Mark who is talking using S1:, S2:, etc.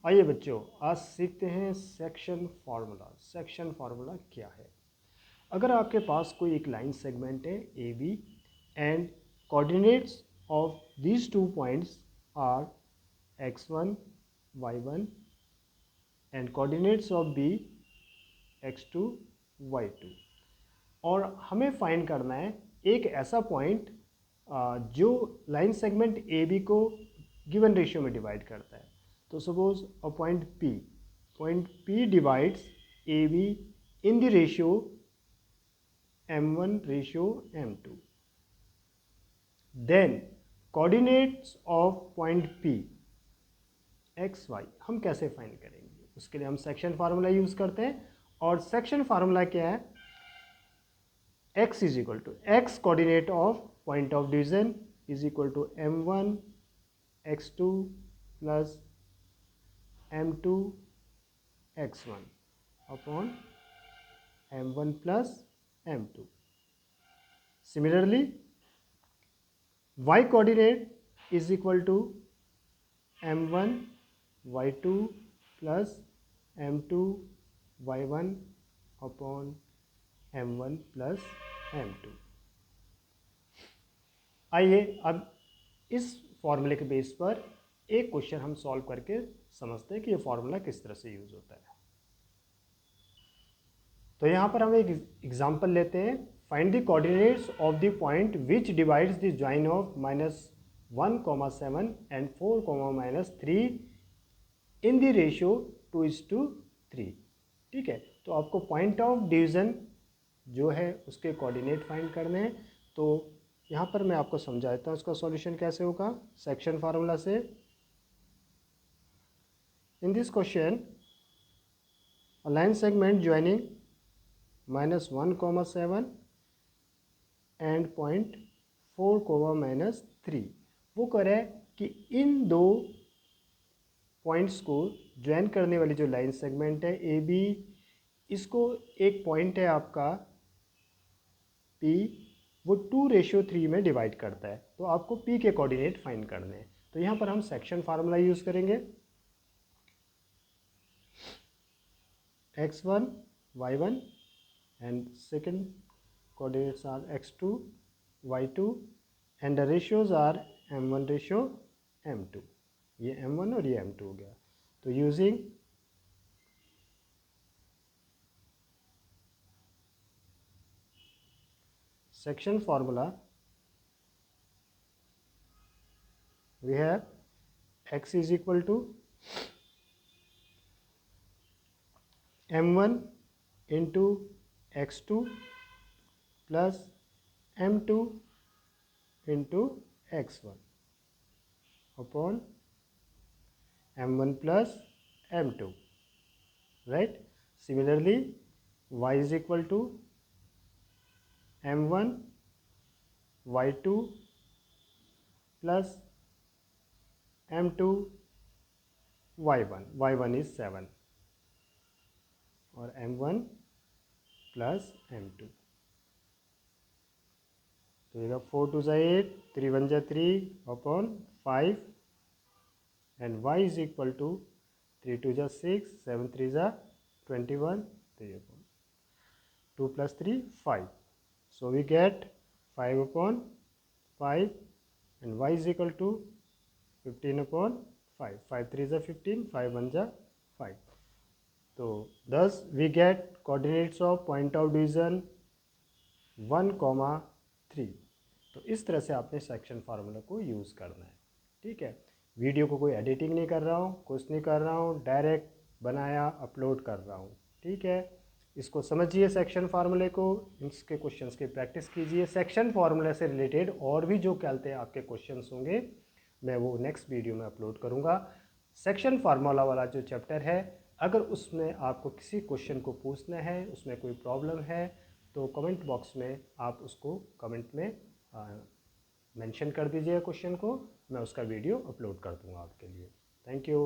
S1: आइए बच्चों, आज सीखते हैं सेक्शन फार्मूला। सेक्शन फार्मूला क्या है? अगर आपके पास कोई एक लाइन सेगमेंट है A B and coordinates of these two points are x1 y1 and coordinates of B x2 y2, और हमें फाइंड करना है एक ऐसा पॉइंट जो लाइन सेगमेंट ए बी को गिवन रेशियो में डिवाइड करता है। तो suppose a point P divides A B in the ratio m1 ratio m2। Then coordinates of point P x y हम कैसे फाइंड करेंगे? उसके लिए हम सेक्शन फार्मूला यूज करते हैं, और सेक्शन फार्मूला क्या है? x is equal to x coordinate of point of division is equal to m1 x2 plus m2 x1 upon m1 plus m2। Similarly y coordinate is equal to m1 y2 plus m2 y1 upon m1 plus m2। आइए अब इस फॉर्मूले के base पर एक question हम solve करके समझते हैं कि ये फॉर्मूला किस तरह से यूज होता है। तो यहाँ पर हम एक एग्जांपल लेते हैं। Find the coordinates of the point which divides the join of -1,7 and 4,-3 in the ratio 2:3। ठीक है, तो आपको पॉइंट ऑफ डिवीजन जो है उसके कोऑर्डिनेट फाइंड करने हैं। तो यहाँ पर मैं आपको समझा देता हूँ इसका सॉल्यूशन कैसे होगा सेक्शन फार्मूला से। In this question a line segment joining -1,7 and 0.4, -3 वो करे कि इन दो पॉइंट्स को ज्वाइन करने वाली जो लाइन सेगमेंट है ए बी, इसको एक पॉइंट है आपका P, वो 2:3 में डिवाइड करता है। तो आपको P के कोऑर्डिनेट फाइंड करने हैं। तो यहाँ पर हम सेक्शन फार्मूला यूज करेंगे। x1 y1 and second coordinates are x2 y2 and the ratios are m1 ratio m2। ये m1 और ये m2 हो गया। तो using section formula we have x is equal to m1 into x2 plus m2 into x1 upon m1 plus m2, right? Similarly y is equal to m1 y2 plus m2 y1, y1 is 7 और m1 plus m2। तो ये 4 2 जा 8, 3 1 जा 3 upon 5 and y is equal to 3 2 जा 6, 7 3 जा 21, तो ये 2 plus 3 5। So we get 5 upon 5 and y is equal to 15 upon 5, 5 3 जा 15, 5 1 जा 5। तो thus we get coordinates of point of division 1,3। तो इस तरह से आपने सेक्शन फार्मूला को यूज़ करना है। ठीक है, वीडियो को कोई एडिटिंग नहीं कर रहा हूँ, कुछ नहीं कर रहा हूँ, डायरेक्ट बनाया अपलोड कर रहा हूँ। ठीक है, इसको समझिए सेक्शन फार्मूले को, इसके क्वेश्चंस की प्रैक्टिस कीजिए। सेक्शन फार्मूले से रिलेटेड और भी जो कहते हैं आपके क्वेश्चंस होंगे, मैं वो नेक्स्ट वीडियो में अपलोड करूँगा। सेक्शन फार्मूला वाला जो चैप्टर है, अगर उसमें आपको किसी क्वेश्चन को पूछना है, उसमें कोई प्रॉब्लम है, तो कमेंट बॉक्स में आप उसको कमेंट में मेंशन कर दीजिए क्वेश्चन को, मैं उसका वीडियो अपलोड कर दूंगा आपके लिए। Thank you.